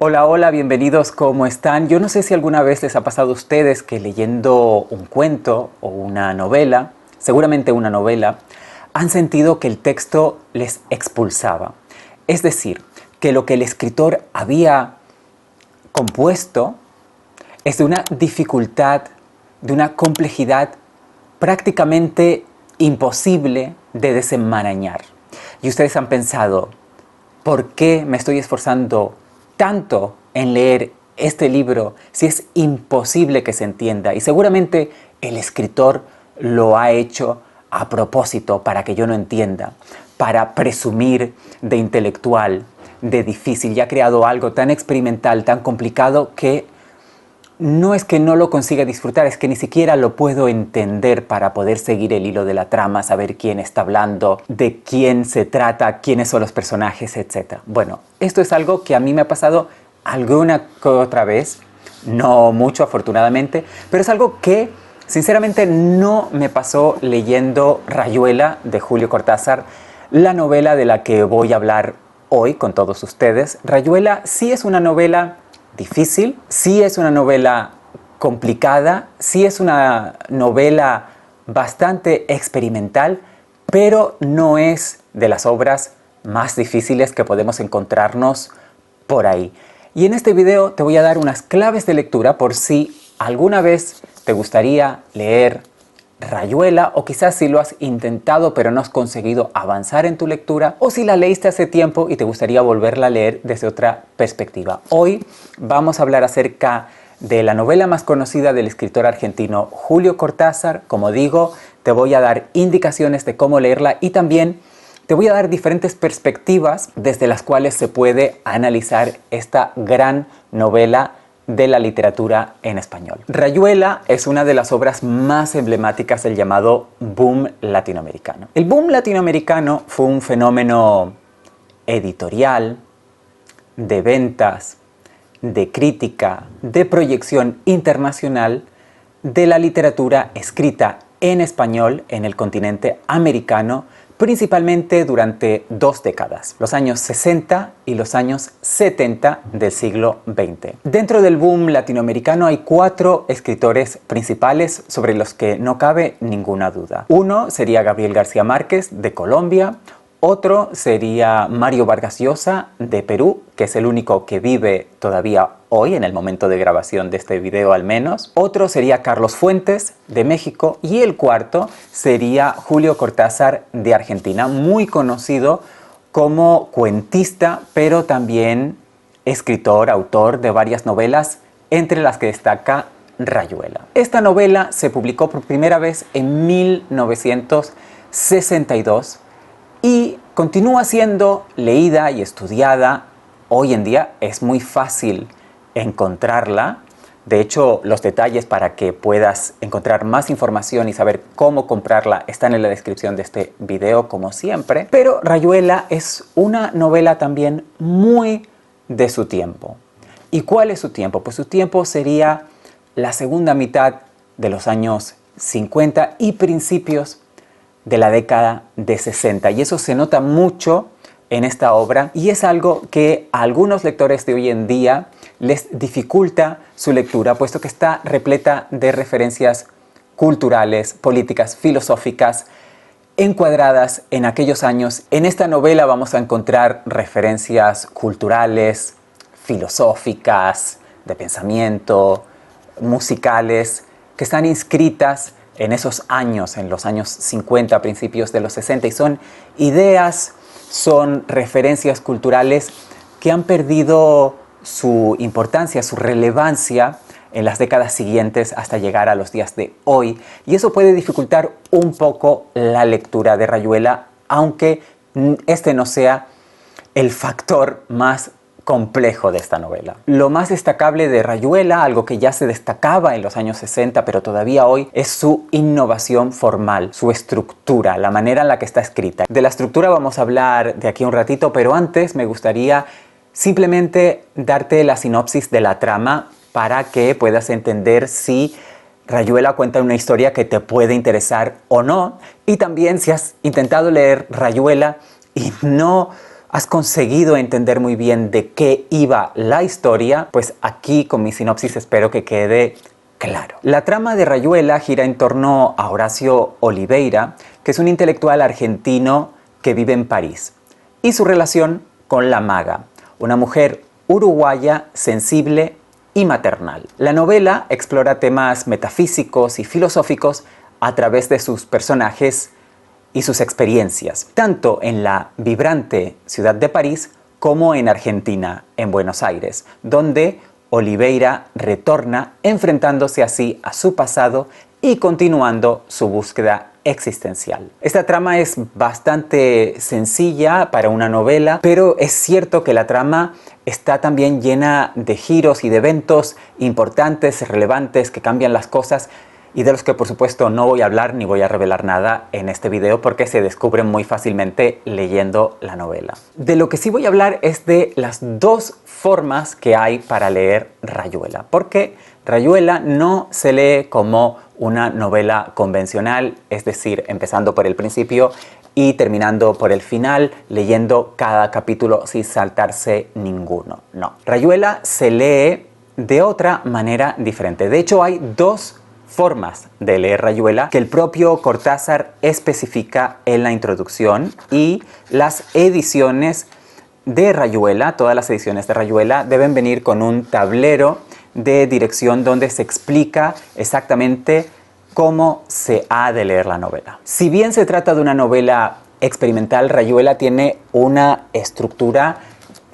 Hola, hola, bienvenidos, ¿cómo están? Yo no sé si alguna vez les ha pasado a ustedes que leyendo un cuento o una novela, seguramente una novela, han sentido que el texto les expulsaba. Es decir, que lo que el escritor había compuesto es de una dificultad, de una complejidad prácticamente imposible de desenmarañar. Y ustedes han pensado, ¿por qué me estoy esforzando tanto en leer este libro si es imposible que se entienda? Y seguramente el escritor lo ha hecho a propósito para que yo no entienda, para presumir de intelectual, de difícil, y ha creado algo tan experimental, tan complicado que no es que no lo consiga disfrutar, es que ni siquiera lo puedo entender para poder seguir el hilo de la trama, saber quién está hablando, de quién se trata, quiénes son los personajes, etc. Bueno, esto es algo que a mí me ha pasado alguna que otra vez, no mucho afortunadamente, pero es algo que sinceramente no me pasó leyendo Rayuela de Julio Cortázar, la novela de la que voy a hablar hoy con todos ustedes. Rayuela sí es una novela difícil, sí es una novela complicada, sí es una novela bastante experimental, pero no es de las obras más difíciles que podemos encontrarnos por ahí. Y en este video te voy a dar unas claves de lectura por si alguna vez te gustaría leer Rayuela, o quizás si lo has intentado pero no has conseguido avanzar en tu lectura, o si la leíste hace tiempo y te gustaría volverla a leer desde otra perspectiva. Hoy vamos a hablar acerca de la novela más conocida del escritor argentino Julio Cortázar. Como digo, te voy a dar indicaciones de cómo leerla y también te voy a dar diferentes perspectivas desde las cuales se puede analizar esta gran novela de la literatura en español. Rayuela es una de las obras más emblemáticas del llamado boom latinoamericano. El boom latinoamericano fue un fenómeno editorial, de ventas, de crítica, de proyección internacional de la literatura escrita en español en el continente americano, principalmente durante 2 décadas, los años 60 y los años 70 del siglo XX. Dentro del boom latinoamericano hay 4 escritores principales sobre los que no cabe ninguna duda. Uno sería Gabriel García Márquez, de Colombia. Otro sería Mario Vargas Llosa, de Perú, que es el único que vive todavía hoy, en el momento de grabación de este video al menos. Otro sería Carlos Fuentes, de México. Y el cuarto sería Julio Cortázar, de Argentina, muy conocido como cuentista, pero también escritor, autor de varias novelas, entre las que destaca Rayuela. Esta novela se publicó por primera vez en 1962 y continúa siendo leída y estudiada. Hoy en día es muy fácil encontrarla. De hecho, los detalles para que puedas encontrar más información y saber cómo comprarla están en la descripción de este video, como siempre. Pero Rayuela es una novela también muy de su tiempo. ¿Y cuál es su tiempo? Pues su tiempo sería la segunda mitad de los años 50 y principios de la década de 60, y eso se nota mucho en esta obra y es algo que a algunos lectores de hoy en día les dificulta su lectura, puesto que está repleta de referencias culturales, políticas, filosóficas, encuadradas en aquellos años. En esta novela vamos a encontrar referencias culturales, filosóficas, de pensamiento, musicales, que están inscritas en esos años, en los años 50, principios de los 60, y son ideas, son referencias culturales que han perdido su importancia, su relevancia en las décadas siguientes hasta llegar a los días de hoy, y eso puede dificultar un poco la lectura de Rayuela, aunque este no sea el factor más complejo de esta novela. Lo más destacable de Rayuela, algo que ya se destacaba en los años 60 pero todavía hoy, es su innovación formal, su estructura, la manera en la que está escrita. De la estructura vamos a hablar de aquí un ratito, pero antes me gustaría simplemente darte la sinopsis de la trama para que puedas entender si Rayuela cuenta una historia que te puede interesar o no, y también si has intentado leer Rayuela y no ¿Has conseguido entender muy bien de qué iba la historia? Pues aquí con mi sinopsis espero que quede claro. La trama de Rayuela gira en torno a Horacio Oliveira, que es un intelectual argentino que vive en París, y su relación con la maga, una mujer uruguaya sensible y maternal. La novela explora temas metafísicos y filosóficos a través de sus personajes y sus experiencias, tanto en la vibrante ciudad de París como en Argentina, en Buenos Aires, donde Oliveira retorna enfrentándose así a su pasado y continuando su búsqueda existencial. Esta trama es bastante sencilla para una novela, pero es cierto que la trama está también llena de giros y de eventos importantes, relevantes, que cambian las cosas y de los que por supuesto no voy a hablar ni voy a revelar nada en este video porque se descubren muy fácilmente leyendo la novela. De lo que sí voy a hablar es de las dos formas que hay para leer Rayuela, porque Rayuela no se lee como una novela convencional, es decir, empezando por el principio y terminando por el final, leyendo cada capítulo sin saltarse ninguno. No, Rayuela se lee de otra manera diferente. De hecho, hay dos formas de leer Rayuela que el propio Cortázar especifica en la introducción, y las ediciones de Rayuela, todas las ediciones de Rayuela, deben venir con un tablero de dirección donde se explica exactamente cómo se ha de leer la novela. Si bien se trata de una novela experimental, Rayuela tiene una estructura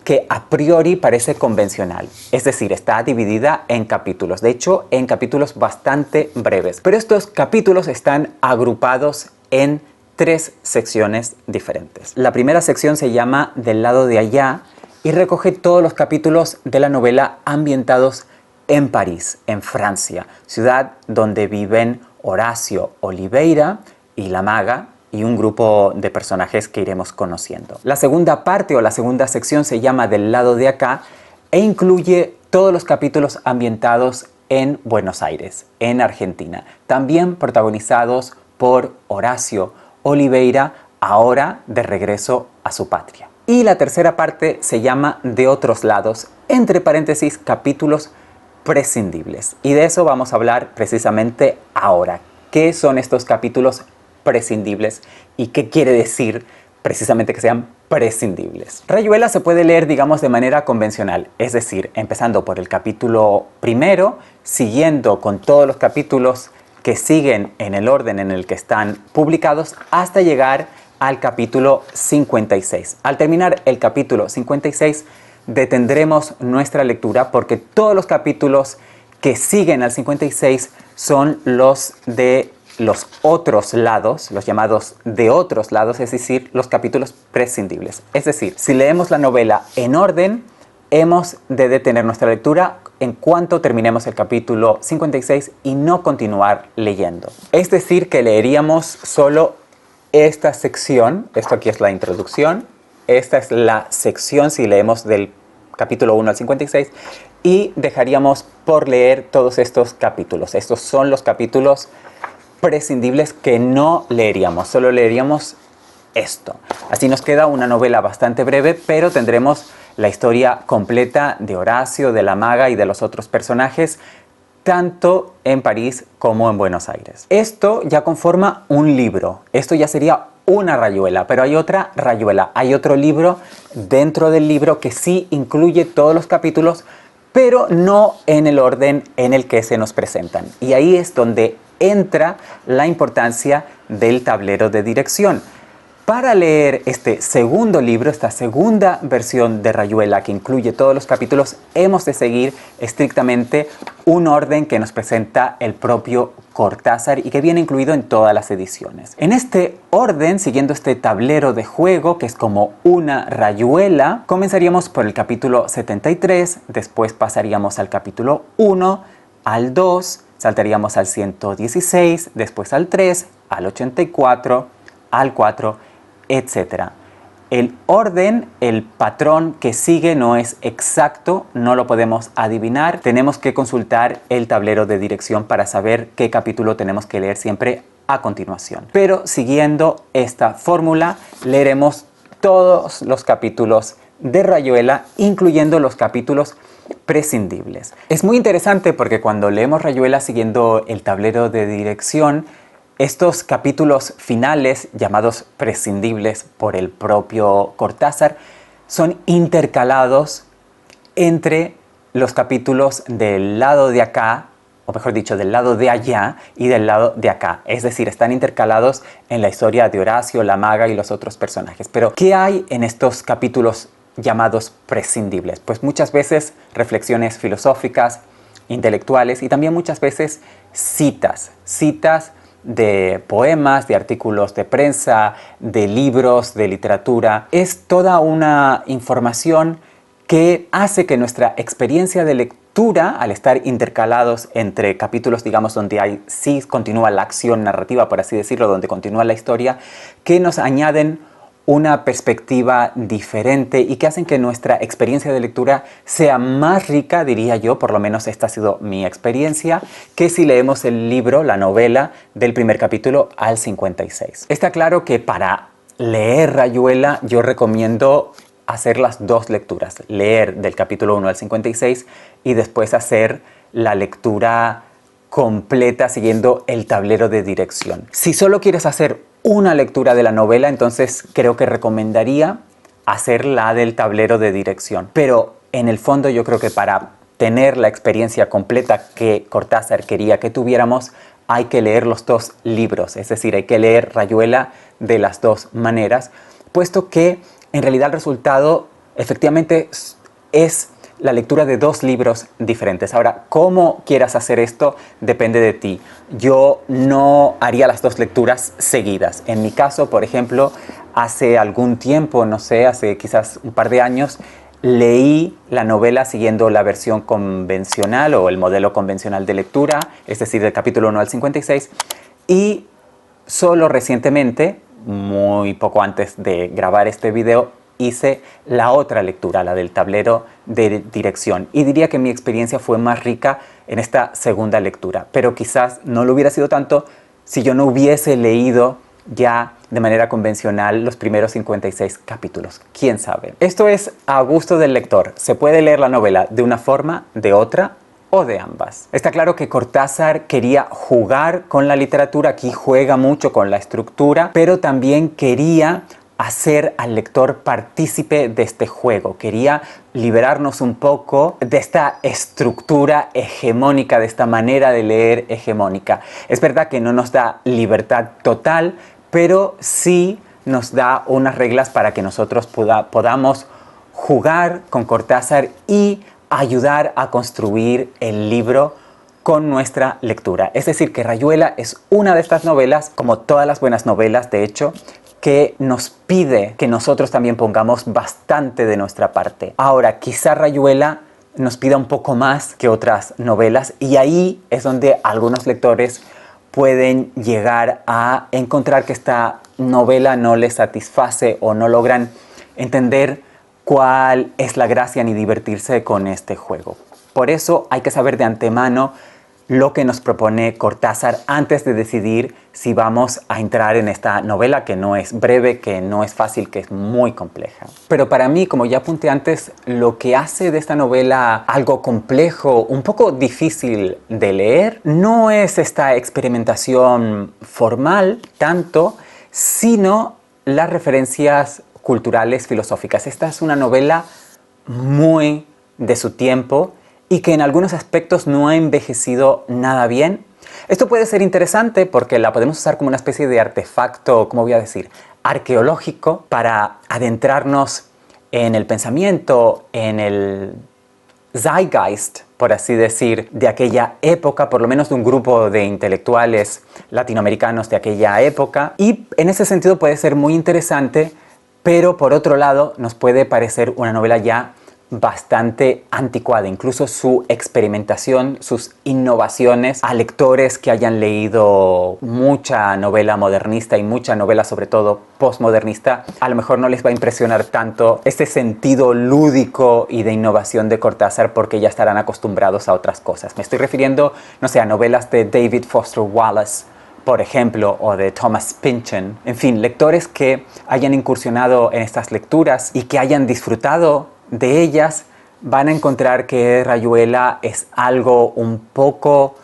que a priori parece convencional, es decir, está dividida en capítulos, de hecho en capítulos bastante breves, pero estos capítulos están agrupados en tres secciones diferentes. La primera sección se llama Del lado de allá y recoge todos los capítulos de la novela ambientados en París, en Francia, ciudad donde viven Horacio Oliveira y la maga, y un grupo de personajes que iremos conociendo. La segunda parte o la segunda sección se llama Del lado de acá e incluye todos los capítulos ambientados en Buenos Aires, en Argentina, también protagonizados por Horacio Oliveira, ahora de regreso a su patria. Y la tercera parte se llama De otros lados, entre paréntesis, capítulos prescindibles. Y de eso vamos a hablar precisamente ahora. ¿Qué son estos capítulos prescindibles y qué quiere decir precisamente que sean prescindibles? Rayuela se puede leer, digamos, de manera convencional, es decir, empezando por el capítulo primero, siguiendo con todos los capítulos que siguen en el orden en el que están publicados hasta llegar al capítulo 56. Al terminar el capítulo 56 detendremos nuestra lectura porque todos los capítulos que siguen al 56 son los de los otros lados, los llamados de otros lados, es decir, los capítulos prescindibles. Es decir, si leemos la novela en orden, hemos de detener nuestra lectura en cuanto terminemos el capítulo 56 y no continuar leyendo. Es decir, que leeríamos solo esta sección, esto aquí es la introducción, esta es la sección si leemos del capítulo 1 al 56 y dejaríamos por leer todos estos capítulos. Estos son los capítulos prescindibles que no leeríamos, solo leeríamos esto. Así nos queda una novela bastante breve, pero tendremos la historia completa de Horacio, de la maga y de los otros personajes, tanto en París como en Buenos Aires. Esto ya conforma un libro, esto ya sería una Rayuela, pero hay otra Rayuela, hay otro libro dentro del libro que sí incluye todos los capítulos, pero no en el orden en el que se nos presentan. Y ahí es donde entra la importancia del tablero de dirección. Para leer este segundo libro, esta segunda versión de Rayuela que incluye todos los capítulos, hemos de seguir estrictamente un orden que nos presenta el propio Cortázar y que viene incluido en todas las ediciones. En este orden, siguiendo este tablero de juego que es como una Rayuela, comenzaríamos por el capítulo 73, después pasaríamos al capítulo 1, al 2, saltaríamos al 116, después al 3, al 84, al 4, etc. El orden, el patrón que sigue no es exacto, no lo podemos adivinar. Tenemos que consultar el tablero de dirección para saber qué capítulo tenemos que leer siempre a continuación. Pero siguiendo esta fórmula, leeremos todos los capítulos de Rayuela, incluyendo los capítulos prescindibles. Es muy interesante porque cuando leemos Rayuela siguiendo el tablero de dirección, estos capítulos finales, llamados prescindibles por el propio Cortázar, son intercalados entre los capítulos del lado de acá, o mejor dicho, del lado de allá y del lado de acá. Es decir, están intercalados en la historia de Horacio, la maga y los otros personajes. Pero, ¿qué hay en estos capítulos llamados prescindibles? Pues muchas veces reflexiones filosóficas, intelectuales y también muchas veces citas de poemas, de artículos de prensa, de libros, de literatura. Es toda una información que hace que nuestra experiencia de lectura, al estar intercalados entre capítulos, digamos, donde sí continúa la acción narrativa, por así decirlo, donde continúa la historia, que nos añaden una perspectiva diferente y que hacen que nuestra experiencia de lectura sea más rica, diría yo, por lo menos esta ha sido mi experiencia, que si leemos el libro, la novela, del primer capítulo al 56. Está claro que para leer Rayuela yo recomiendo hacer las dos lecturas, leer del capítulo 1 al 56 y después hacer la lectura completa siguiendo el tablero de dirección. Si solo quieres hacer una lectura de la novela, entonces creo que recomendaría hacer la del tablero de dirección. Pero en el fondo yo creo que para tener la experiencia completa que Cortázar quería que tuviéramos, hay que leer los dos libros, es decir, hay que leer Rayuela de las dos maneras, puesto que en realidad el resultado efectivamente es la lectura de dos libros diferentes. Ahora, cómo quieras hacer esto depende de ti. Yo no haría las dos lecturas seguidas. En mi caso, por ejemplo, hace algún tiempo, no sé, hace quizás un par de años, leí la novela siguiendo la versión convencional o el modelo convencional de lectura, es decir, del capítulo 1 al 56, y solo recientemente, muy poco antes de grabar este video, hice la otra lectura, la del tablero de dirección. Y diría que mi experiencia fue más rica en esta segunda lectura. Pero quizás no lo hubiera sido tanto si yo no hubiese leído ya de manera convencional los primeros 56 capítulos. ¿Quién sabe? Esto es a gusto del lector. Se puede leer la novela de una forma, de otra o de ambas. Está claro que Cortázar quería jugar con la literatura. Aquí juega mucho con la estructura, pero también quería hacer al lector partícipe de este juego. Quería liberarnos un poco de esta estructura hegemónica, de esta manera de leer hegemónica. Es verdad que no nos da libertad total, pero sí nos da unas reglas para que nosotros podamos jugar con Cortázar y ayudar a construir el libro con nuestra lectura. Es decir, que Rayuela es una de estas novelas, como todas las buenas novelas, de hecho, que nos pide que nosotros también pongamos bastante de nuestra parte. Ahora, quizá Rayuela nos pida un poco más que otras novelas y ahí es donde algunos lectores pueden llegar a encontrar que esta novela no les satisface o no logran entender cuál es la gracia ni divertirse con este juego. Por eso hay que saber de antemano lo que nos propone Cortázar antes de decidir si vamos a entrar en esta novela que no es breve, que no es fácil, que es muy compleja. Pero para mí, como ya apunté antes, lo que hace de esta novela algo complejo, un poco difícil de leer, no es esta experimentación formal tanto, sino las referencias culturales, filosóficas. Esta es una novela muy de su tiempo y que en algunos aspectos no ha envejecido nada bien. Esto puede ser interesante porque la podemos usar como una especie de artefacto, ¿cómo voy a decir?, arqueológico para adentrarnos en el pensamiento, en el zeitgeist, por así decir, de aquella época, por lo menos de un grupo de intelectuales latinoamericanos de aquella época. Y en ese sentido puede ser muy interesante, pero por otro lado nos puede parecer una novela ya bastante anticuada, incluso su experimentación, sus innovaciones a lectores que hayan leído mucha novela modernista y mucha novela sobre todo postmodernista, a lo mejor no les va a impresionar tanto este sentido lúdico y de innovación de Cortázar porque ya estarán acostumbrados a otras cosas. Me estoy refiriendo, no sé, a novelas de David Foster Wallace, por ejemplo, o de Thomas Pynchon. En fin, lectores que hayan incursionado en estas lecturas y que hayan disfrutado de ellas van a encontrar que Rayuela es algo un poco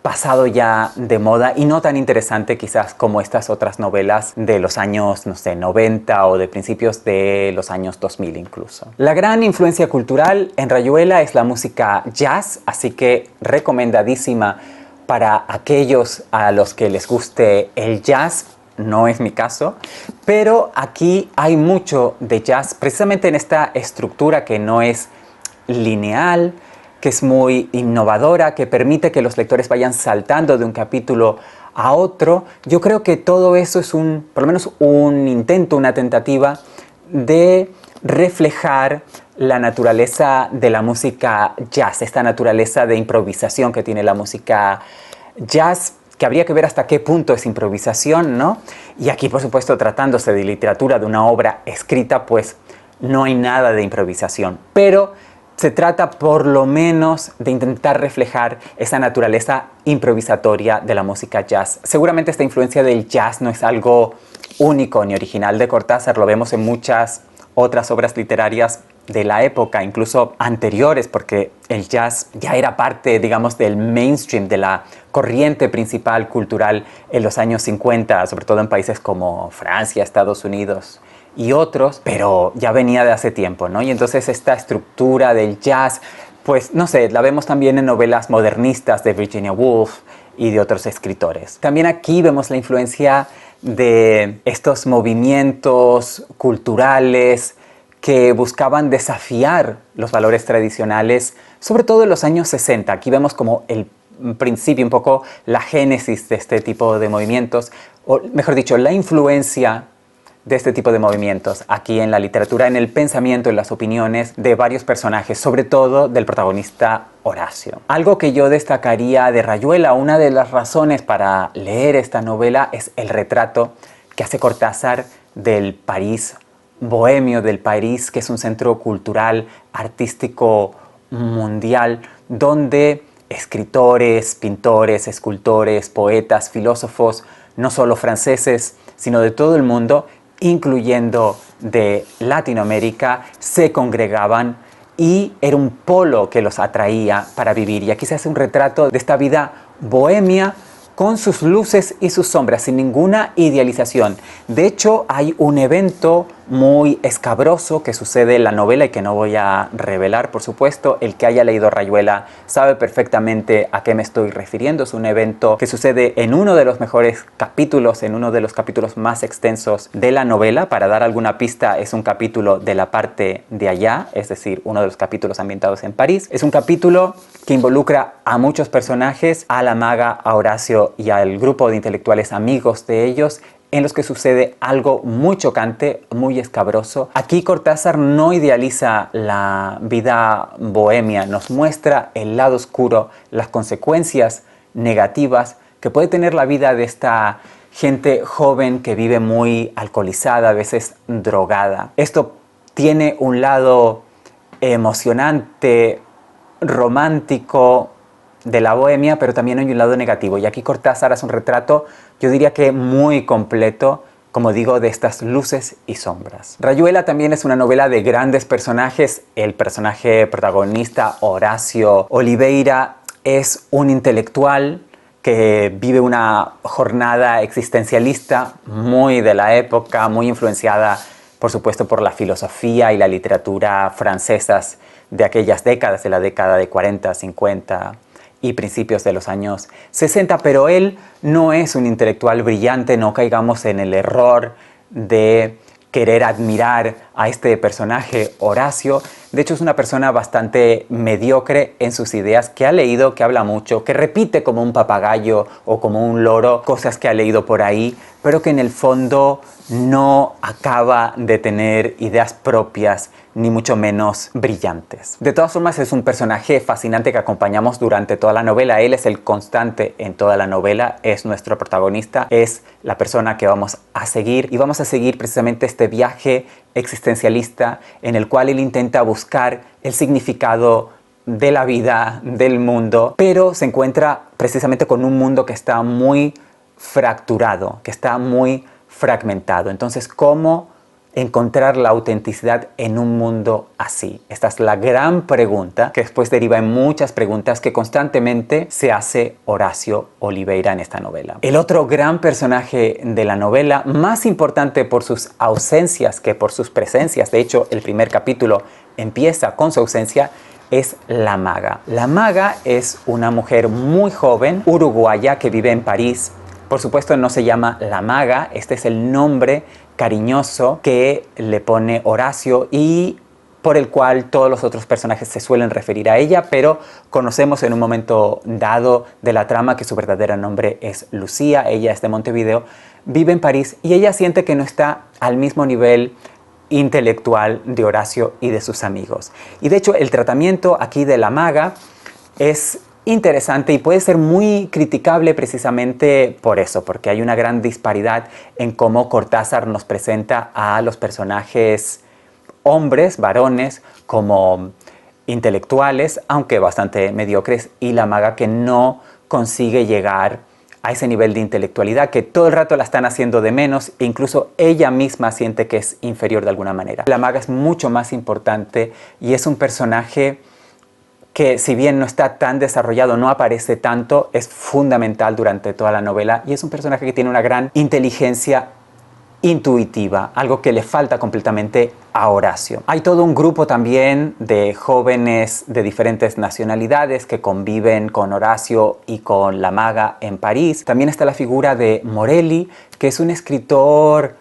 pasado ya de moda y no tan interesante quizás como estas otras novelas de los años, no sé, 90 o de principios de los años 2000 incluso. La gran influencia cultural en Rayuela es la música jazz, así que recomendadísima para aquellos a los que les guste el jazz. No es mi caso, pero aquí hay mucho de jazz, precisamente en esta estructura que no es lineal, que es muy innovadora, que permite que los lectores vayan saltando de un capítulo a otro. Yo creo que todo eso es por lo menos un intento, una tentativa de reflejar la naturaleza de la música jazz, esta naturaleza de improvisación que tiene la música jazz, que habría que ver hasta qué punto es improvisación, ¿no? Y aquí, por supuesto, tratándose de literatura, de una obra escrita, pues no hay nada de improvisación, pero se trata por lo menos de intentar reflejar esa naturaleza improvisatoria de la música jazz. Seguramente esta influencia del jazz no es algo único ni original de Cortázar, lo vemos en muchas otras obras literarias de la época, incluso anteriores, porque el jazz ya era parte, digamos, del mainstream, de la corriente principal cultural en los años 50, sobre todo en países como Francia, Estados Unidos y otros, pero ya venía de hace tiempo, ¿no? Y entonces esta estructura del jazz, pues no sé, la vemos también en novelas modernistas de Virginia Woolf y de otros escritores. También aquí vemos la influencia de estos movimientos culturales que buscaban desafiar los valores tradicionales, sobre todo en los años 60. Aquí vemos como el principio, un poco la génesis de este tipo de movimientos, o mejor dicho, la influencia de este tipo de movimientos aquí en la literatura, en el pensamiento, en las opiniones de varios personajes, sobre todo del protagonista Horacio. Algo que yo destacaría de Rayuela, una de las razones para leer esta novela es el retrato que hace Cortázar del París bohemio, del París que es un centro cultural, artístico mundial, donde escritores, pintores, escultores, poetas, filósofos, no solo franceses, sino de todo el mundo, incluyendo de Latinoamérica, se congregaban y era un polo que los atraía para vivir. Y aquí se hace un retrato de esta vida bohemia con sus luces y sus sombras, sin ninguna idealización. De hecho, hay un evento muy escabroso que sucede en la novela y que no voy a revelar, por supuesto. El que haya leído Rayuela sabe perfectamente a qué me estoy refiriendo. Es un evento que sucede en uno de los mejores capítulos, en uno de los capítulos más extensos de la novela. Para dar alguna pista, es un capítulo de la parte de allá, es decir, uno de los capítulos ambientados en París. Es un capítulo que involucra a muchos personajes, a la maga, a Horacio y al grupo de intelectuales amigos de ellos, en los que sucede algo muy chocante, muy escabroso. Aquí Cortázar no idealiza la vida bohemia, nos muestra el lado oscuro, las consecuencias negativas que puede tener la vida de esta gente joven que vive muy alcoholizada, a veces drogada. Esto tiene un lado emocionante, romántico de la bohemia, pero también hay un lado negativo. Y aquí Cortázar hace un retrato, yo diría que muy completo, como digo, de estas luces y sombras. Rayuela también es una novela de grandes personajes. El personaje protagonista, Horacio Oliveira, es un intelectual que vive una jornada existencialista muy de la época, muy influenciada, por supuesto, por la filosofía y la literatura francesas de aquellas décadas, de la década de 40, 50 y principios de los años 60, pero él no es un intelectual brillante, no caigamos en el error de querer admirar a este personaje Horacio. De hecho, es una persona bastante mediocre en sus ideas, que ha leído, que habla mucho, que repite como un papagayo o como un loro cosas que ha leído por ahí, pero que en el fondo no acaba de tener ideas propias, ni mucho menos brillantes. De todas formas, es un personaje fascinante que acompañamos durante toda la novela. Él es el constante en toda la novela, es nuestro protagonista, es la persona que vamos a seguir, y vamos a seguir precisamente este viaje existencialista en el cual él intenta buscar el significado de la vida, del mundo, pero se encuentra precisamente con un mundo que está muy fracturado, que está muy fragmentado. Entonces, ¿cómo encontrar la autenticidad en un mundo así? Esta es la gran pregunta que después deriva en muchas preguntas que constantemente se hace Horacio Oliveira en esta novela. El otro gran personaje de la novela, más importante por sus ausencias que por sus presencias, de hecho el primer capítulo empieza con su ausencia, es la maga. La maga es una mujer muy joven, uruguaya, que vive en París. Por supuesto no se llama la maga, este es el nombre cariñoso que le pone Horacio y por el cual todos los otros personajes se suelen referir a ella, pero conocemos en un momento dado de la trama que su verdadero nombre es Lucía. Ella es de Montevideo, vive en París y ella siente que no está al mismo nivel intelectual de Horacio y de sus amigos. Y de hecho el tratamiento aquí de la maga es interesante y puede ser muy criticable precisamente por eso, porque hay una gran disparidad en cómo Cortázar nos presenta a los personajes hombres, varones, como intelectuales, aunque bastante mediocres, y la maga que no consigue llegar a ese nivel de intelectualidad, que todo el rato la están haciendo de menos e incluso ella misma siente que es inferior de alguna manera. La maga es mucho más importante y es un personaje que, si bien no está tan desarrollado, no aparece tanto, es fundamental durante toda la novela y es un personaje que tiene una gran inteligencia intuitiva, algo que le falta completamente a Horacio. Hay todo un grupo también de jóvenes de diferentes nacionalidades que conviven con Horacio y con la maga en París. También está la figura de Morelli, que es un escritor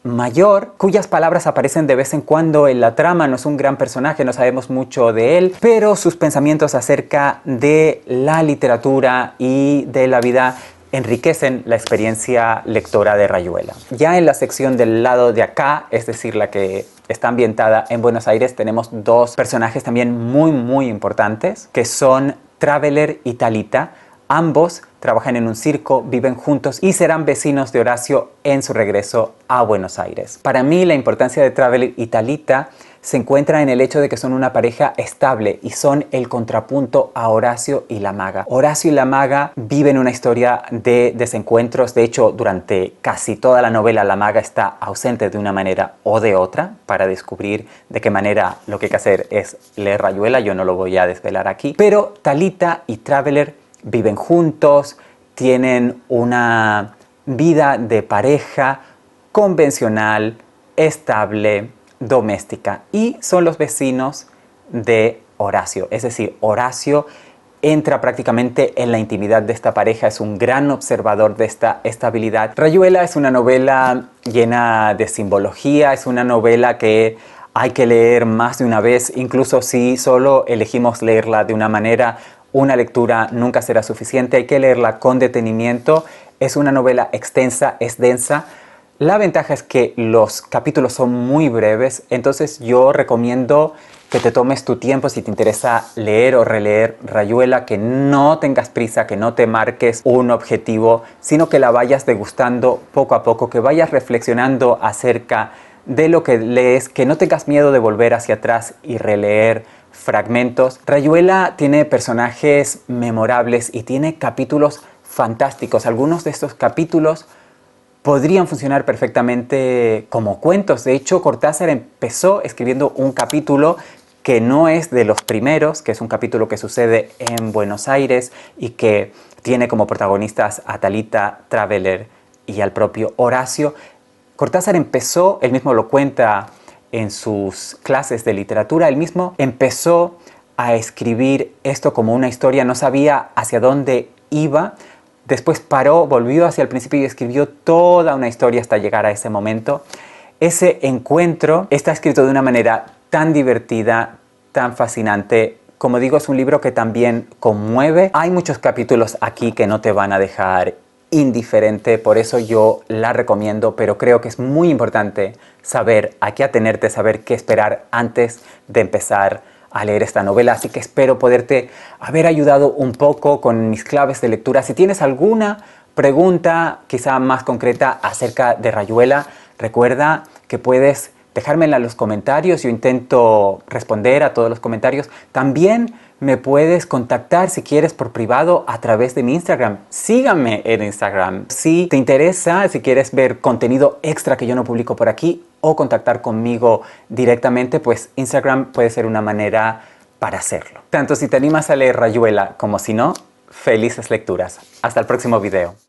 mayor, cuyas palabras aparecen de vez en cuando en la trama. No es un gran personaje, no sabemos mucho de él, pero sus pensamientos acerca de la literatura y de la vida enriquecen la experiencia lectora de Rayuela. Ya en la sección del lado de acá, es decir, la que está ambientada en Buenos Aires, tenemos dos personajes también muy importantes, que son Traveler y Talita. Ambos trabajan en un circo, viven juntos y serán vecinos de Horacio en su regreso a Buenos Aires. Para mí, la importancia de Traveler y Talita se encuentra en el hecho de que son una pareja estable y son el contrapunto a Horacio y la maga. Horacio y la maga viven una historia de desencuentros. De hecho, durante casi toda la novela la maga está ausente de una manera o de otra. Para descubrir de qué manera, lo que hay que hacer es leer Rayuela. Yo no lo voy a desvelar aquí. Pero Talita y Traveler viven juntos, tienen una vida de pareja convencional, estable, doméstica, y son los vecinos de Horacio. Es decir, Horacio entra prácticamente en la intimidad de esta pareja, es un gran observador de esta estabilidad. Rayuela es una novela llena de simbología, es una novela que hay que leer más de una vez, incluso si solo elegimos leerla de una manera. Una lectura nunca será suficiente, hay que leerla con detenimiento. Es una novela extensa, es densa. La ventaja es que los capítulos son muy breves, entonces yo recomiendo que te tomes tu tiempo si te interesa leer o releer Rayuela, que no tengas prisa, que no te marques un objetivo, sino que la vayas degustando poco a poco, que vayas reflexionando acerca de lo que lees, que no tengas miedo de volver hacia atrás y releer fragmentos. Rayuela tiene personajes memorables y tiene capítulos fantásticos. Algunos de estos capítulos podrían funcionar perfectamente como cuentos. De hecho, Cortázar empezó escribiendo un capítulo que no es de los primeros, que es un capítulo que sucede en Buenos Aires y que tiene como protagonistas a Talita, Traveler y al propio Horacio. Cortázar empezó, él mismo lo cuenta en sus clases de literatura, él mismo empezó a escribir esto como una historia, no sabía hacia dónde iba, después paró, volvió hacia el principio y escribió toda una historia hasta llegar a ese momento. Ese encuentro está escrito de una manera tan divertida, tan fascinante. Como digo, es un libro que también conmueve. Hay muchos capítulos aquí que no te van a dejar indiferente, por eso yo la recomiendo, pero creo que es muy importante saber a qué atenerte, saber qué esperar antes de empezar a leer esta novela. Así que espero poderte haber ayudado un poco con mis claves de lectura. Si tienes alguna pregunta quizá más concreta acerca de Rayuela, recuerda que puedes dejármela en los comentarios. Yo intento responder a todos los comentarios. También me puedes contactar si quieres por privado a través de mi Instagram. Síganme en Instagram. Si te interesa, si quieres ver contenido extra que yo no publico por aquí o contactar conmigo directamente, pues Instagram puede ser una manera para hacerlo. Tanto si te animas a leer Rayuela como si no, felices lecturas. Hasta el próximo video.